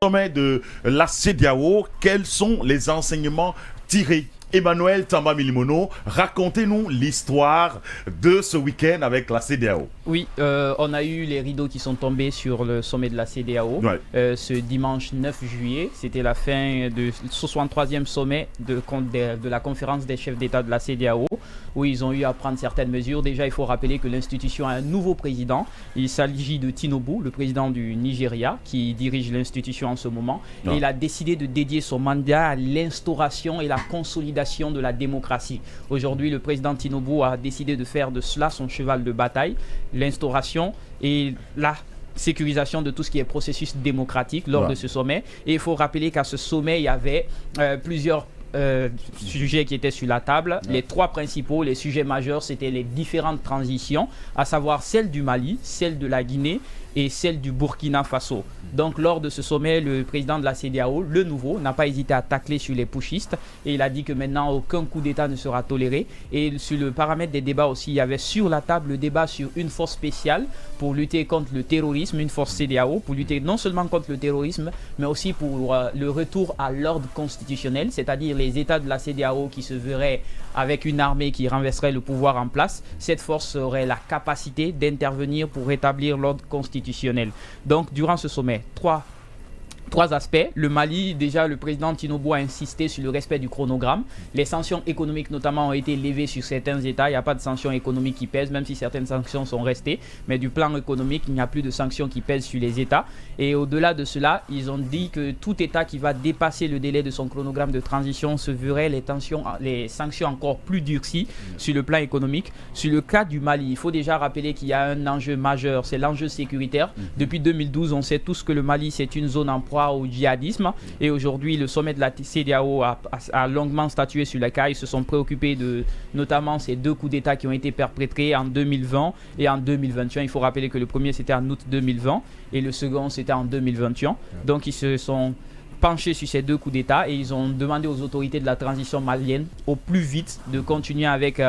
sommet de la CEDEAO, quels sont les enseignements tirés? Emmanuel Tamba Milimono, racontez-nous l'histoire de ce week-end avec la CEDEAO. Oui, on a eu les rideaux qui sont tombés sur le sommet de la CEDEAO ce dimanche 9 juillet. C'était la fin du 63e sommet de la conférence des chefs d'État de la CEDEAO, où ils ont eu à prendre certaines mesures. Déjà, il faut rappeler que l'institution a un nouveau président. Il s'agit de Tinubu, le président du Nigeria, qui dirige l'institution en ce moment. Et il a décidé de dédier son mandat à l'instauration et la consolidation de la démocratie. Aujourd'hui, le président Tinubu a décidé de faire de cela son cheval de bataille, l'instauration et la sécurisation de tout ce qui est processus démocratique lors de ce sommet. Et il faut rappeler qu'à ce sommet, il y avait plusieurs sujets qui étaient sur la table. Les trois principaux, les sujets majeurs, c'était les différentes transitions, à savoir celle du Mali, celle de la Guinée et celle du Burkina Faso. Donc lors de ce sommet, le président de la CEDEAO, le nouveau, n'a pas hésité à tacler sur les putschistes et il a dit que maintenant aucun coup d'État ne sera toléré. Et sur le paramètre des débats aussi, il y avait sur la table le débat sur une force spéciale pour lutter contre le terrorisme, une force CEDEAO pour lutter non seulement contre le terrorisme, mais aussi pour le retour à l'ordre constitutionnel, c'est-à-dire les États de la CEDEAO qui se verraient avec une armée qui renverserait le pouvoir en place. Cette force aurait la capacité d'intervenir pour rétablir l'ordre constitutionnel. Donc, durant ce sommet, trois aspects. Le Mali, déjà, le président Tinubu a insisté sur le respect du chronogramme. Les sanctions économiques, notamment, ont été levées sur certains États. Il n'y a pas de sanctions économiques qui pèsent, même si certaines sanctions sont restées. Mais du plan économique, il n'y a plus de sanctions qui pèsent sur les États. Et au-delà de cela, ils ont dit que tout État qui va dépasser le délai de son chronogramme de transition se verrait les sanctions encore plus durcies sur le plan économique. Sur le cas du Mali, il faut déjà rappeler qu'il y a un enjeu majeur, c'est l'enjeu sécuritaire. Depuis 2012, on sait tous que le Mali, c'est une zone en proie au djihadisme et aujourd'hui le sommet de la CEDEAO a longuement statué sur le cas. Ils se sont préoccupés de notamment ces deux coups d'État qui ont été perpétrés en 2020 et en 2021. Il faut rappeler que le premier c'était en août 2020 et le second c'était en 2021. Donc ils se sont penchés sur ces deux coups d'État et ils ont demandé aux autorités de la transition malienne au plus vite de continuer avec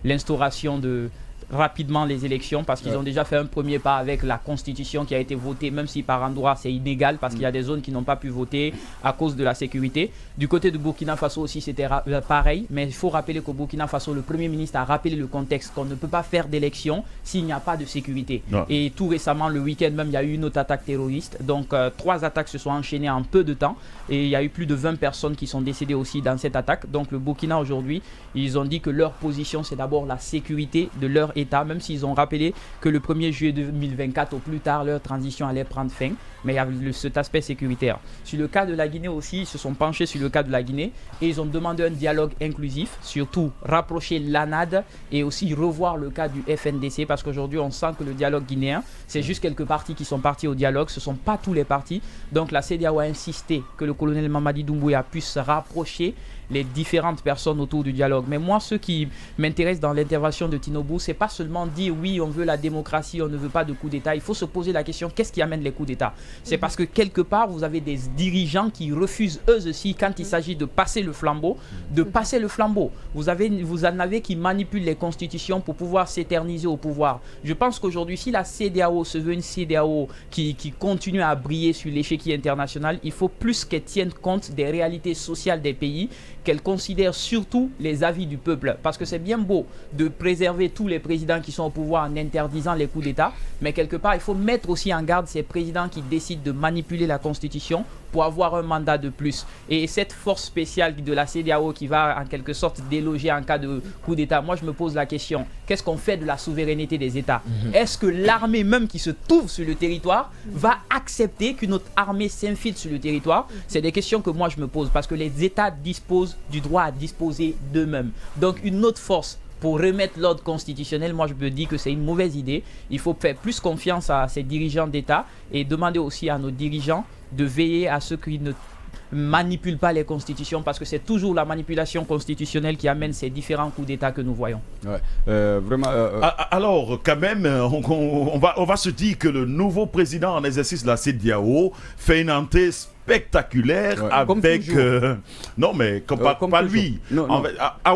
l'instauration de rapidement les élections parce qu'ils ont déjà fait un premier pas avec la constitution qui a été votée, même si par endroits c'est inégal parce qu'il y a des zones qui n'ont pas pu voter à cause de la sécurité. Du côté de Burkina Faso aussi c'était pareil, mais il faut rappeler qu'au Burkina Faso le Premier ministre a rappelé le contexte qu'on ne peut pas faire d'élection s'il n'y a pas de sécurité. Et tout récemment le week-end même il y a eu une autre attaque terroriste, donc trois attaques se sont enchaînées en peu de temps et il y a eu plus de 20 personnes qui sont décédées aussi dans cette attaque. Donc le Burkina aujourd'hui ils ont dit que leur position c'est d'abord la sécurité de leur État, même s'ils ont rappelé que le 1er juillet 2024 au plus tard leur transition allait prendre fin, mais il y a cet aspect sécuritaire. Sur le cas de la Guinée aussi, ils se sont penchés sur le cas de la Guinée et ils ont demandé un dialogue inclusif, surtout rapprocher l'ANAD et aussi revoir le cas du FNDC parce qu'aujourd'hui on sent que le dialogue guinéen, c'est juste quelques partis qui sont partis au dialogue, ce ne sont pas tous les partis. Donc la CEDEAO a insisté que le colonel Mamadi Doumbouya puisse rapprocher les différentes personnes autour du dialogue. Mais moi, ce qui m'intéresse dans l'intervention de Tinubu, c'est pas seulement dire oui, on veut la démocratie, on ne veut pas de coup d'État. Il faut se poser la question, qu'est-ce qui amène les coups d'État? C'est parce que quelque part, vous avez des dirigeants qui refusent eux aussi, quand il s'agit de passer le flambeau, de passer le flambeau. Vous en avez qui manipulent les constitutions pour pouvoir s'éterniser au pouvoir. Je pense qu'aujourd'hui, si la CEDEAO se veut une CEDEAO qui continue à briller sur l'échiquier international, il faut plus qu'elle tienne compte des réalités sociales des pays, qu'elle considère surtout les avis du peuple. Parce que c'est bien beau de préserver tous les présidents qui sont au pouvoir en interdisant les coups d'État, mais quelque part, il faut mettre aussi en garde ces présidents qui décident de manipuler la Constitution pour avoir un mandat de plus. Et cette force spéciale de la CEDEAO qui va en quelque sorte déloger en cas de coup d'État, moi je me pose la question, qu'est-ce qu'on fait de la souveraineté des États? Est-ce que l'armée même qui se trouve sur le territoire va accepter qu'une autre armée s'infiltre sur le territoire? C'est des questions que moi je me pose parce que les États disposent du droit à disposer d'eux-mêmes. Donc une autre force pour remettre l'ordre constitutionnel, moi je me dis que c'est une mauvaise idée. Il faut faire plus confiance à ces dirigeants d'État et demander aussi à nos dirigeants de veiller à ceux qui ne manipulent pas les constitutions parce que c'est toujours la manipulation constitutionnelle qui amène ces différents coups d'État que nous voyons. Vraiment. Alors, quand même, on va se dire que le nouveau président en exercice de la CEDEAO fait une entrée spectaculaire avec... non, mais pas lui. Non.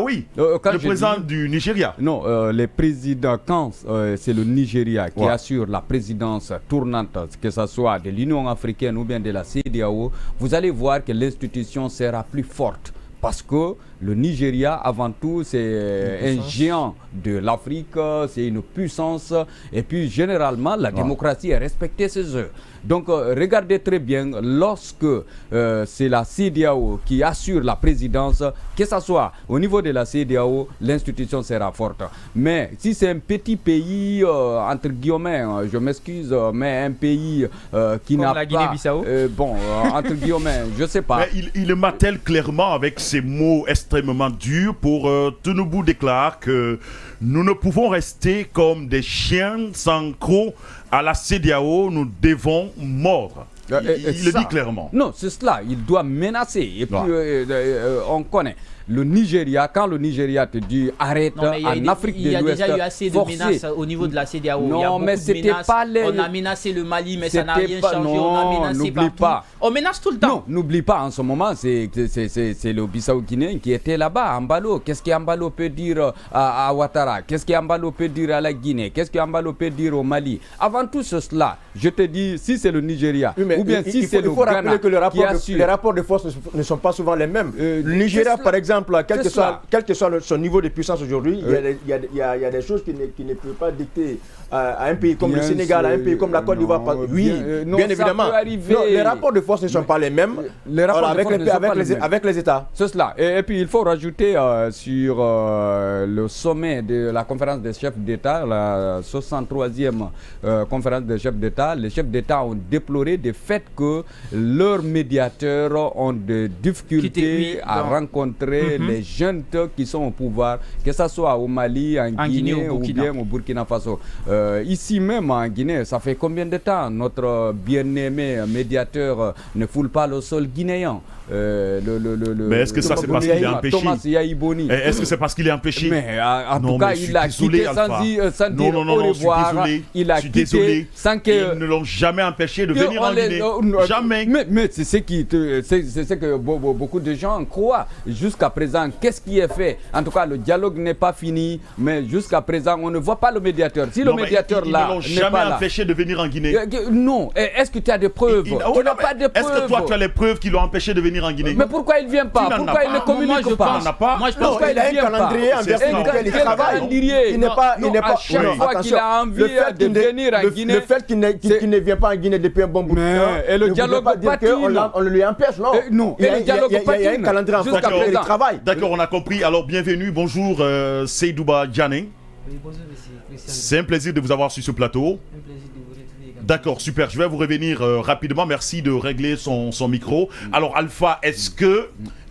Oui, le président du Nigeria. Non, les présidents, quand c'est le Nigeria qui assure la présidence tournante, que ce soit de l'Union africaine ou bien de la CEDEAO, vous allez voir que l'institution sera plus forte. Parce que le Nigeria, avant tout, c'est un géant de l'Afrique, c'est une puissance. Et puis, généralement, la démocratie est respectée chez eux. Donc, regardez très bien, lorsque c'est la CEDEAO qui assure la présidence, que ce soit au niveau de la CEDEAO, l'institution sera forte. Mais si c'est un petit pays, entre guillemets, je m'excuse, mais un pays qui n'a pas... la Guinée-Bissau entre guillemets, je ne sais pas. Mais il martèle clairement avec ces mots extrêmement durs pour Tinubu déclare que nous ne pouvons rester comme des chiens sans croc à la CEDEAO, nous devons mordre. Il le dit clairement. Non, c'est cela, il doit menacer. Et puis, on connaît. Le Nigeria, quand le Nigeria te dit arrête en Afrique de l'Ouest, il y a déjà eu assez de menaces au niveau de la CEDEAO. Non, mais c'était pas les... On a menacé le Mali, mais ça n'a rien changé. Non, on a menacé partout. On menace tout le temps. Non, n'oublie pas, en ce moment, c'est le Bissau-Guinéen qui était là-bas, Ambalo. Qu'est-ce qu'Ambalo peut dire à Ouattara? Qu'est-ce qu'Ambalo peut dire à la Guinée? Qu'est-ce qu'Ambalo peut dire au Mali? Avant tout cela, je te dis, si c'est le Nigeria, ou bien si c'est le Ghana, il faut rappeler que les rapports de force ne sont pas souvent les mêmes. Le Nigeria, par exemple, quel que soit son niveau de puissance aujourd'hui, il y a des choses qui ne peuvent pas dicter à un pays comme le Sénégal, à un pays comme la Côte d'Ivoire. Oui, bien évidemment. Non, les rapports de force ne sont pas les mêmes avec les États. C'est cela. Et puis il faut rajouter sur le sommet de la conférence des chefs d'État, la 63e conférence des chefs d'État, les chefs d'État ont déploré le fait que leurs médiateurs ont des difficultés à rencontrer les jeunes qui sont au pouvoir, que ce soit au Mali, en Guinée ou bien au Burkina Faso. Ici même en Guinée, ça fait combien de temps notre bien-aimé médiateur ne foule pas le sol guinéen? Mais est-ce que ça c'est parce qu'il est empêché? Est-ce que c'est parce qu'il est empêché? Mais en tout cas, il a quitté sans dire au revoir. Il a quitté sans que... Ils ne l'ont jamais empêché de venir en Guinée. Jamais. Mais c'est ce que beaucoup de gens croient. Jusqu'à présent, qu'est-ce qui est fait? En tout cas, le dialogue n'est pas fini, mais jusqu'à présent, on ne voit pas le médiateur. Si le médiateur là ne l'ont jamais empêché de venir en Guinée. Non. Est-ce que tu as des preuves? On n'a pas de preuves. Est-ce que toi, tu as les preuves qui l'ont empêché de venir en Guinée? Mais pourquoi il ne vient pas? Pourquoi il ne communique pas? Moi, je pense qu'il a un calendrier en vertu duquel il travaille. Il n'est pas... À chaque fois qu'il a envie de venir en Guinée... Le fait qu'il ne vient pas en Guinée depuis un bon bout de temps... Et le dialogue patine. On le lui empêche, non? Non. Et le dialogue patine. Il y a un calendrier en vertu duquel il travaille. D'accord, on a compris. Alors, bienvenue. Bonjour, Seydouba Diané. Oui, bonjour, monsieur. C'est un plaisir de vous avoir sur ce plateau. Un plaisir de vous retrouver également. D'accord, super. Je vais vous revenir rapidement. Merci de régler son micro. Alors, Alpha, est-ce que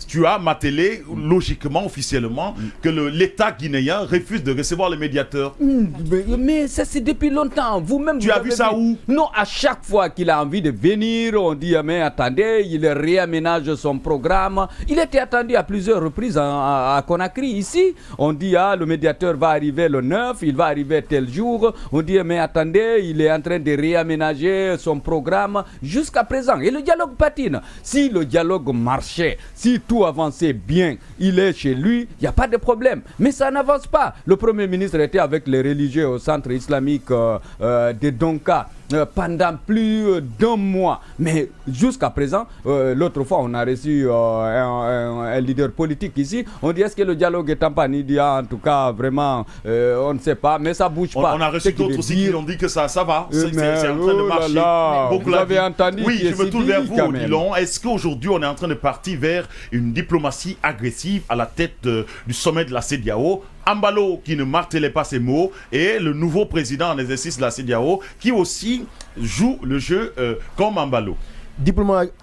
tu as martelé, logiquement, officiellement, que l'État guinéen refuse de recevoir les médiateurs? Mais ça, c'est depuis longtemps. Vous-même, tu as vu ça où? Non, à chaque fois qu'il a envie de venir, on dit, mais attendez, il réaménage son programme. Il était attendu à plusieurs reprises à Conakry, ici. On dit, le médiateur va arriver le 9, il va arriver tel jour. On dit, mais attendez, il est en train de réaménager son programme jusqu'à présent. Et le dialogue patine. Si le dialogue marchait, si tout avançait bien, il est chez lui, il n'y a pas de problème. Mais ça n'avance pas. Le Premier ministre était avec les religieux au centre islamique de Donka pendant plus d'un mois. Mais jusqu'à présent, l'autre fois, on a reçu un leader politique ici. On dit, est-ce que le dialogue est en panne? Il dit, en tout cas, vraiment, on ne sait pas, mais ça ne bouge pas. On a reçu d'autres aussi qui ont dit que ça va. C'est en train de marcher. Vous avez entendu? Oui, je me tourne vers vous, Odilon. Est-ce qu'aujourd'hui, on est en train de partir vers une diplomatie agressive à la tête du sommet de la CEDEAO? Ambalo qui ne martelait pas ses mots et le nouveau président en exercice de la CEDEAO qui aussi joue le jeu comme Ambalo.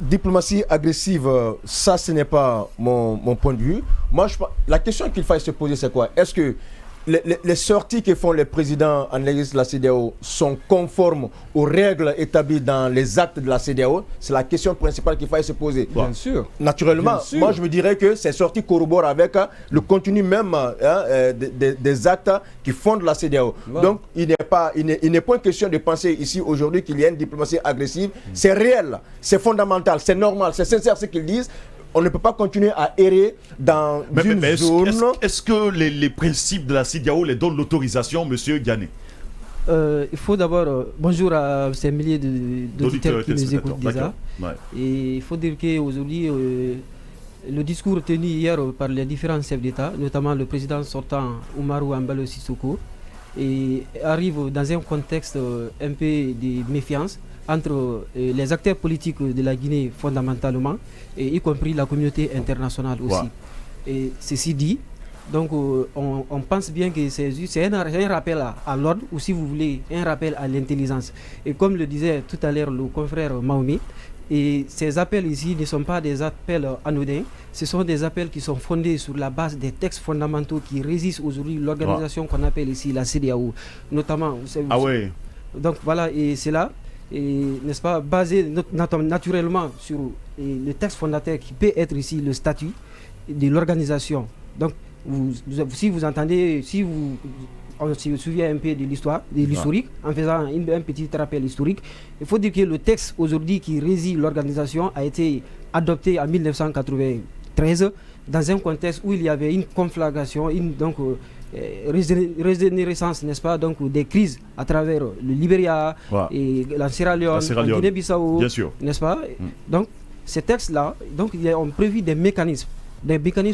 Diplomatie agressive, ça ce n'est pas mon point de vue. Moi, la question qu'il faille se poser, c'est quoi? Est-ce que les sorties que font les présidents en exercice de la CEDEAO sont conformes aux règles établies dans les actes de la CEDEAO? C'est la question principale qu'il faille se poser. Bien sûr. Naturellement, Bien sûr. moi je me dirais que ces sorties corroborent avec le contenu même des actes qui fondent la CEDEAO. Voilà. Donc il n'est pas question de penser ici aujourd'hui qu'il y a une diplomatie agressive. C'est réel, c'est fondamental, c'est normal, c'est sincère ce qu'ils disent. On ne peut pas continuer à errer dans une zone. Est-ce que les principes de la CEDEAO les donnent l'autorisation, monsieur Diané? Il faut d'abord, bonjour à ces milliers d'auditeurs qui nous écoutent déjà. Ouais. Et il faut dire qu'aujourd'hui, le discours tenu hier par les différents chefs d'État, notamment le président sortant Oumarou Embalo Sissoko, arrive dans un contexte un peu de méfiance entre les acteurs politiques de la Guinée fondamentalement, et y compris la communauté internationale aussi. Ouais. Et ceci dit, donc on pense bien que c'est un rappel à l'ordre, ou si vous voulez, un rappel à l'intelligence. Et comme le disait tout à l'heure le confrère Maoumi, et ces appels ici ne sont pas des appels anodins, ce sont des appels qui sont fondés sur la base des textes fondamentaux qui régissent aujourd'hui l'organisation qu'on appelle ici la CEDEAO, notamment. Oui. Donc voilà, et c'est là. Et n'est-ce pas, basé naturellement sur le texte fondateur qui peut être ici le statut de l'organisation. Donc si vous entendez, on se souvient un peu de l'histoire, de l'historique, en faisant un petit rappel historique, il faut dire que le texte aujourd'hui qui régit l'organisation a été adopté en 1993 dans un contexte où il y avait une conflagration, régénérescence, n'est-ce pas, donc des crises à travers le Libéria, et la Sierra Leone, la Guinée-Bissau, n'est-ce pas? Donc ces textes-là, donc ils ont prévu des mécanismes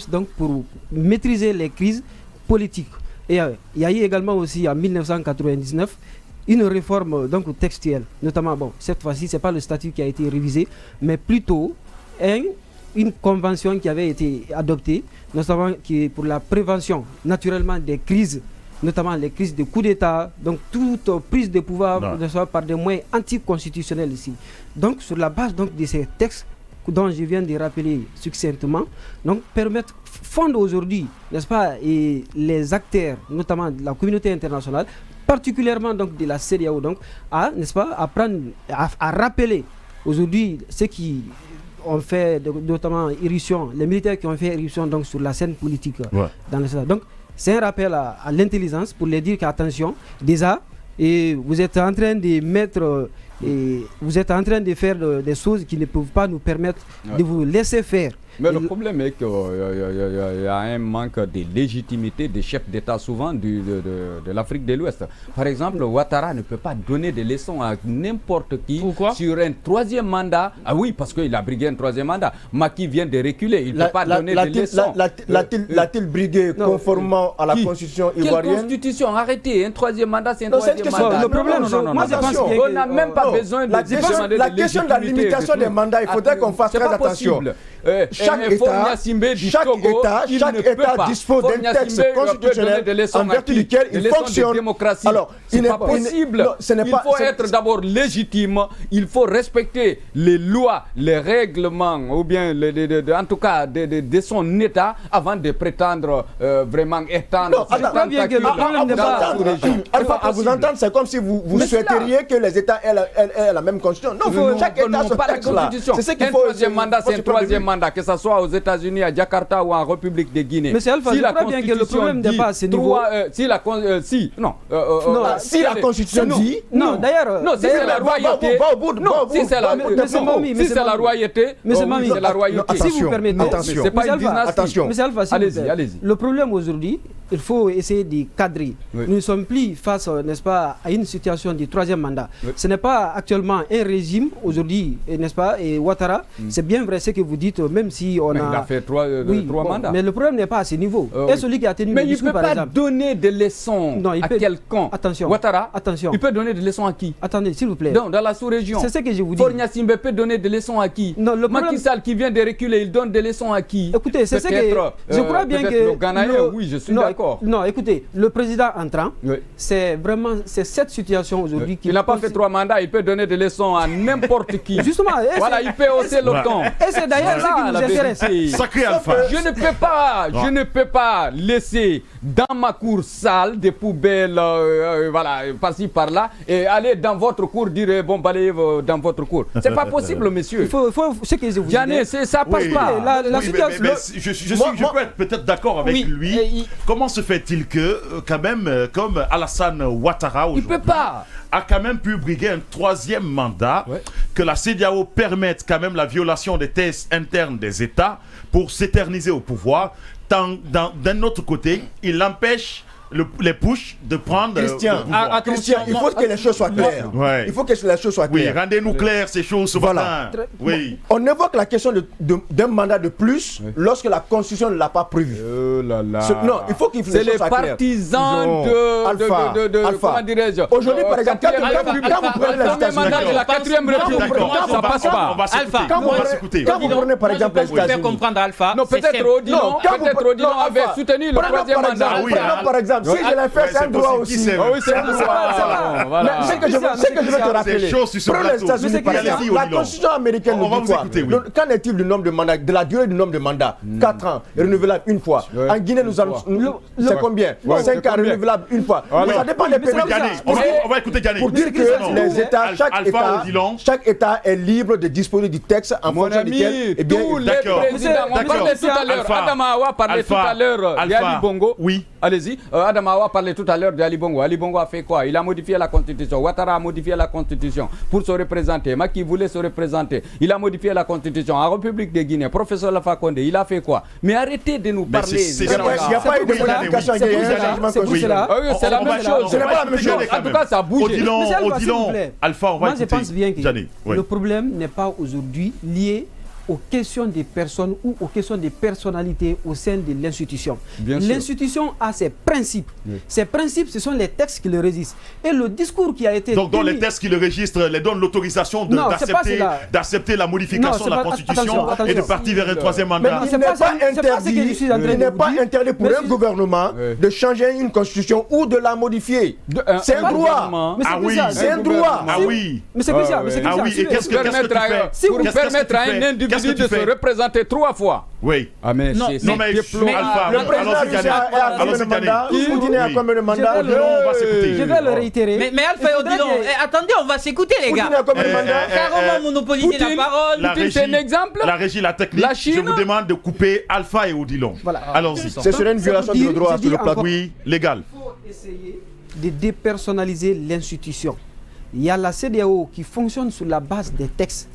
donc pour maîtriser les crises politiques. Et il y a eu également aussi en 1999 une réforme donc textuelle, notamment, bon, cette fois-ci c'est pas le statut qui a été révisé, mais plutôt une convention qui avait été adoptée, notamment qui est pour la prévention naturellement des crises, notamment les crises de coup d'État, donc toute prise de pouvoir par des moyens anticonstitutionnels ici. Donc sur la base donc de ces textes dont je viens de rappeler succinctement, donc fondent aujourd'hui, n'est-ce pas, et les acteurs, notamment de la communauté internationale, particulièrement donc de la CEDEAO, donc n'est-ce pas, à rappeler aujourd'hui ceux qui ont fait notamment irruption, les militaires qui ont fait irruption donc sur la scène politique dans le Sénat. Donc c'est un rappel à l'intelligence pour les dire qu'attention, déjà, et vous êtes en train de mettre vous êtes en train de faire des choses qui ne peuvent pas nous permettre de vous laisser faire. Mais le problème est qu'il y a un manque de légitimité des chefs d'État souvent de l'Afrique de l'Ouest. Par exemple, Ouattara ne peut pas donner des leçons à n'importe qui. Pourquoi? Sur un troisième mandat. Ah oui, parce qu'il a brigué un troisième mandat. Macky vient de reculer, il ne peut pas donner des leçons. L'a-t-il brigué conformément à la constitution ivoirienne? Quelle constitution? Arrêtez, un troisième mandat, c'est un troisième mandat. Le problème, moi je pense qu'on n'a même pas besoin de la question de la limitation des mandats, il faudrait qu'on fasse très attention. Chaque État dispose d'un texte constitutionnel en vertu duquel il fonctionne. Alors, ce n'est pas possible. Il faut être d'abord légitime. Il faut respecter les lois, les règlements, ou bien en tout cas de son État avant de prétendre vraiment étendre. À vous entendre, c'est comme si vous souhaiteriez que les États aient la même constitution. Non, chaque État a ce texte-là. C'est ce qu'il faut. Un troisième mandat, c'est un troisième mandat, que ce soit aux États-Unis, à Jakarta ou en République de Guinée. Mais c'est Alpha, je crois bien que le problème n'est pas à ce niveau. Si la Constitution dit... Non, d'ailleurs... Non, si c'est la royauté... Si c'est la royauté... Si vous permettez... C'est pas une dynastie. Mais Alpha, allez-y. Le problème aujourd'hui, il faut essayer de cadrer. Nous ne sommes plus face, n'est-ce pas, à une situation de troisième mandat. Ce n'est pas actuellement un régime aujourd'hui, n'est-ce pas, et Ouattara, c'est bien vrai ce que vous dites, même si on a... Il a fait trois mandats. Mais le problème n'est pas à ce niveau. Et celui qui a tenu le discours, par exemple... Mais il ne peut pas donner des leçons à quelqu'un. Attention. Ouattara, attention. Il peut donner des leçons à qui? Attendez, s'il vous plaît. Dans la sous-région. C'est ce que je vous dis. Fornia Simbe peut donner des leçons à qui? Non, le problème... Macky Sall qui vient de reculer, il donne des leçons à qui? Écoutez, c'est ce que... Je crois bien que... Le Ghanéen, oui, je suis d'accord. encore. Non, écoutez, le président entrant, c'est cette situation aujourd'hui qui... Il n'a pas fait 3 mandats, il peut donner des leçons à n'importe qui. Justement. Voilà, il peut hausser le ton. Et c'est d'ailleurs ça qui nous intéresse. Sacré Alpha. Je ne peux pas laisser dans ma cour sale des poubelles, voilà, par-ci, par-là, et aller dans votre cour dire, bon, balayez dans votre cour. C'est pas possible, monsieur. Il faut ce que je vous dis. Ça passe pas. La situation... Je peux être peut-être d'accord avec lui. Comment se fait-il que, quand même, comme Alassane Ouattara aujourd'hui, a quand même pu briguer un 3e mandat, que la CEDEAO permette quand même la violation des tests internes des États pour s'éterniser au pouvoir. D'un autre côté, il empêche les push de prendre Christian, il faut que les choses soient claires. Il faut que les choses soient claires. Oui, rendez-nous claires ces choses ce matin. Oui. On évoque la question d'un mandat de plus lorsque la Constitution ne l'a pas prévu. Non, il faut qu'il c'est les partisans de comment dirais-je. Aujourd'hui, par exemple, quand vous prenez les États-Unis, la 4e République, ça passe pas. Alpha, quand vous prenez par exemple les États-Unis, comprendre Alpha. Non, peut-être Odilon avait soutenu le 3e mandat. Par exemple, si je l'ai fait, c'est un droit aussi. Oui, c'est un droit. Ce que je veux te rappeler, prenez les États-Unis par exemple, la Constitution américaine nous dit quoi? Qu'en est-il du nombre de mandats, de la durée du nombre de mandats? 4 ans, renouvelable une fois. En Guinée, nous allons. C'est combien? 5 ans, renouvelable une fois. Ça dépend des pays. On va écouter Gani. Pour dire que les États, chaque État est libre de disposer du texte en fonction duquel. Tous les présidents, on parlait tout à l'heure, Adamawa parlait tout à l'heure d'Ali Bongo. Oui. Allez-y. Adamawa parlait tout à l'heure d'Ali Bongo. Ali Bongo a fait quoi? Il a modifié la Constitution. Ouattara a modifié la Constitution pour se représenter. Maki voulait se représenter. Il a modifié la Constitution. En République de Guinée, professeur Lafa Condé, il a fait quoi? Mais arrêtez de nous parler. Il n'y a pas eu de modification. C'est la même chose. Ce n'est pas la même chose. En tout cas, ça bouge. Odilon, Alpha, on va écouter. Moi, je pense bien que le problème n'est pas aujourd'hui lié aux questions des personnes ou aux questions des personnalités au sein de l'institution. L'institution a ses principes. Ces principes, ce sont les textes qui le régissent. Et le discours qui a été... Donc, les textes qui le registrent les donnent l'autorisation d'accepter la modification de la Constitution et de partir vers un 3e mandat. Il n'est pas interdit pour un gouvernement de changer une Constitution ou de la modifier. C'est un droit. C'est un droit. Ah oui. Mais c'est bizarre. Ah oui. Et qu'est-ce que tu fais? Pour permettre à un individu de se représenter 3 fois. Oui. Ah mais non, mais Alpha, le président a combien de mandats? Guinée a combien de mandats? Je vais le réitérer. Mais Alpha et Odilon, attendez, on va s'écouter les gars. Guinée a combien de mandats? Carrément monopoliser la parole. Poutine, c'est un exemple. La régie, la technique, je vous demande de couper Alpha et Odilon. Voilà. Allons-y. Ce serait une violation de droit sur le plateau. Oui, légal. Il faut essayer de dépersonnaliser l'institution. Il y a la CEDEAO qui fonctionne sur la base des textes.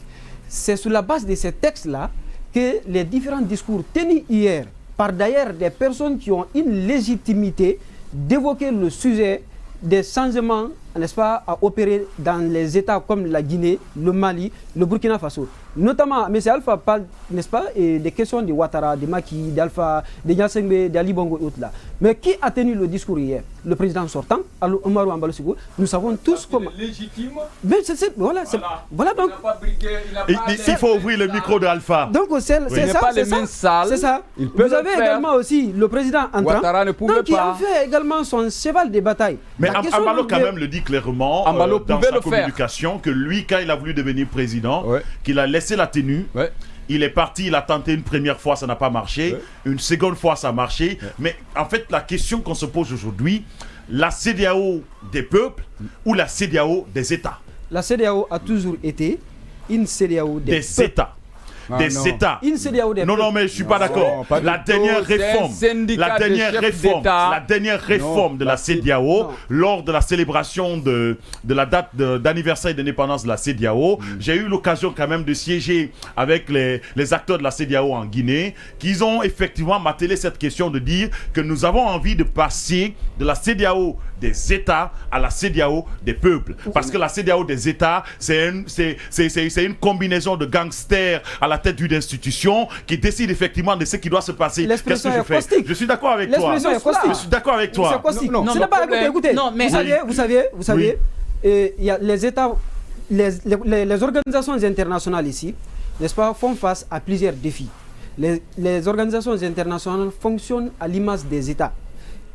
C'est sur la base de ces textes-là que les différents discours tenus hier, par d'ailleurs des personnes qui ont une légitimité d'évoquer le sujet des changements, n'est-ce pas, à opérer dans les États comme la Guinée, le Mali, le Burkina Faso. Notamment, M. Alpha parle, n'est-ce pas, des questions de Ouattara, de Maki, d'Alpha, de Nyassengbe, d'Ali Bongo et autres là. Mais qui a tenu le discours hier? Le président sortant, Omarou Ambalosigou. Nous savons tous comment. Légitime. Mais voilà donc. Il faut ouvrir le micro d'Alpha. Donc c'est ça. C'est ça. Vous avez également aussi le président entrant, qui a fait également son cheval de bataille. Mais Ambalo quand même le dit clairement dans sa communication que lui, quand il a voulu devenir président, qu'il a laissé la tenue. Il est parti, il a tenté une première fois, ça n'a pas marché. Une seconde fois, ça a marché. Mais en fait, la question qu'on se pose aujourd'hui, la CEDEAO des peuples ou la CEDEAO des États? La CEDEAO a toujours été une CEDEAO des États. Des États. Non, mais je ne suis pas d'accord. La dernière réforme de la CEDEAO, lors de la célébration de la date d'anniversaire d'indépendance de la CEDEAO, j'ai eu l'occasion quand même de siéger avec les acteurs de la CEDEAO en Guinée, qui ont effectivement martelé cette question de dire que nous avons envie de passer de la CEDEAO des États à la CEDEAO des peuples. Parce que la CEDEAO des États, c'est une combinaison de gangsters à la tête d'une institution qui décide effectivement de ce qui doit se passer. Qu'est-ce que je fais? Je suis d'accord avec toi. Je suis d'accord avec toi. Non, ce n'est pas écoutez. Vous savez, il y a les États, les organisations internationales ici, n'est-ce pas, font face à plusieurs défis. Les organisations internationales fonctionnent à l'image des États.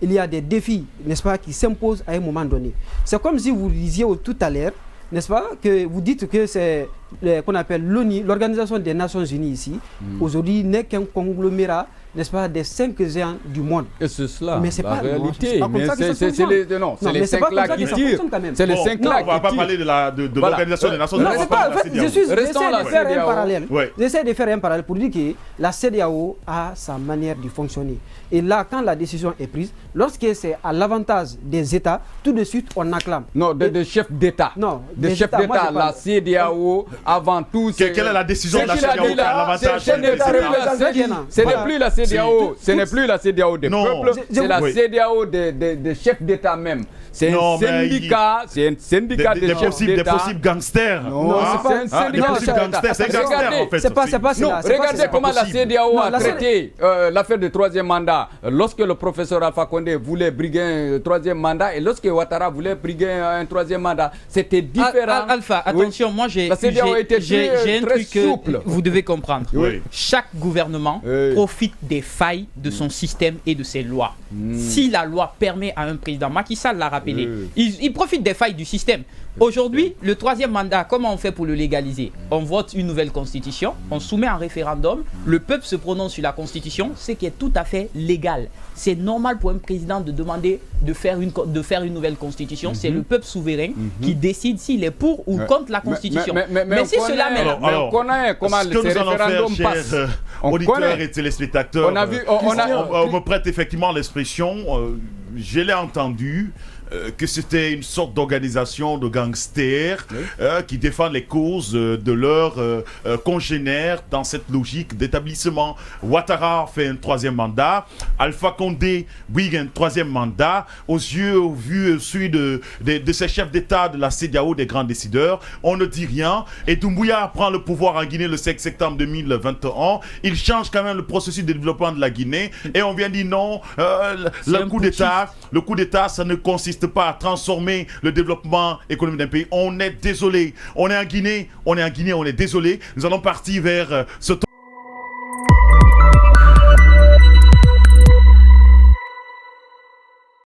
il y a des défis, n'est-ce pas, qui s'imposent à un moment donné. C'est comme si vous disiez tout à l'heure, n'est-ce pas, que vous dites que c'est qu'on appelle l'ONU, l'Organisation des Nations Unies ici, aujourd'hui n'est qu'un conglomérat, n'est-ce pas, des 5 géants du monde. Et c'est cela, mais c'est la pas réalité. C'est les 5 là qui tirent. C'est les 5 là qui tirent. On ne va pas parler de l'Organisation des Nations Unies. Non, c'est pas, en fait, j'essaie de faire un parallèle. J'essaie de faire un parallèle pour dire que la CEDEAO a sa manière de fonctionner. Et là, quand la décision est prise, lorsque c'est à l'avantage des États, tout de suite, on acclame. Non, des chefs d'État. Non, des chefs d'État. La CEDEAO, avant tout... Quelle est la décision de la CEDEAO qui a l'avantage des États? Ce n'est plus la CEDEAO. Ce n'est plus la CEDEAO des peuples, c'est la CEDEAO des chefs d'État même. C'est un syndicat, des chefs d'État. Des possibles gangsters. Non, c'est pas un syndicat. C'est un gangster en fait. C'est pas cela. Regardez comment la CEDEAO a traité l'affaire du 3e mandat. Lorsque le professeur Alpha Condé voulait briguer un 3e mandat et lorsque Ouattara voulait briguer un 3e mandat, c'était différent. Alpha, attention, moi j'ai un truc que vous devez comprendre. Chaque gouvernement profite des failles de son système et de ses lois. Si la loi permet à un président, Macky Sall l'a rappelé, il profite des failles du système. Aujourd'hui, le 3e mandat, comment on fait pour le légaliser? On vote une nouvelle constitution, on soumet un référendum, le peuple se prononce sur la constitution, ce qui est tout à fait légal. C'est normal pour un président de demander de faire une nouvelle constitution. C'est le peuple souverain qui décide s'il est pour ou contre la constitution. Mais si cela on connaît comment le référendum passe. Auditeurs et téléspectateurs, on me prête effectivement l'expression, je l'ai entendu, que c'était une sorte d'organisation de gangsters qui défendent les causes de leurs congénères dans cette logique d'établissement. Ouattara fait un 3e mandat, Alpha Condé brigue un 3e mandat, au vu de ces chefs d'État de la CEDEAO, des grands décideurs, on ne dit rien, et Doumbouya prend le pouvoir en Guinée le 5 septembre 2021, il change quand même le processus de développement de la Guinée, et on vient dire non, le coup d'État, ça ne consiste pas à transformer le développement économique d'un pays. On est désolé. On est en Guinée, on est désolé. Nous allons partir vers ce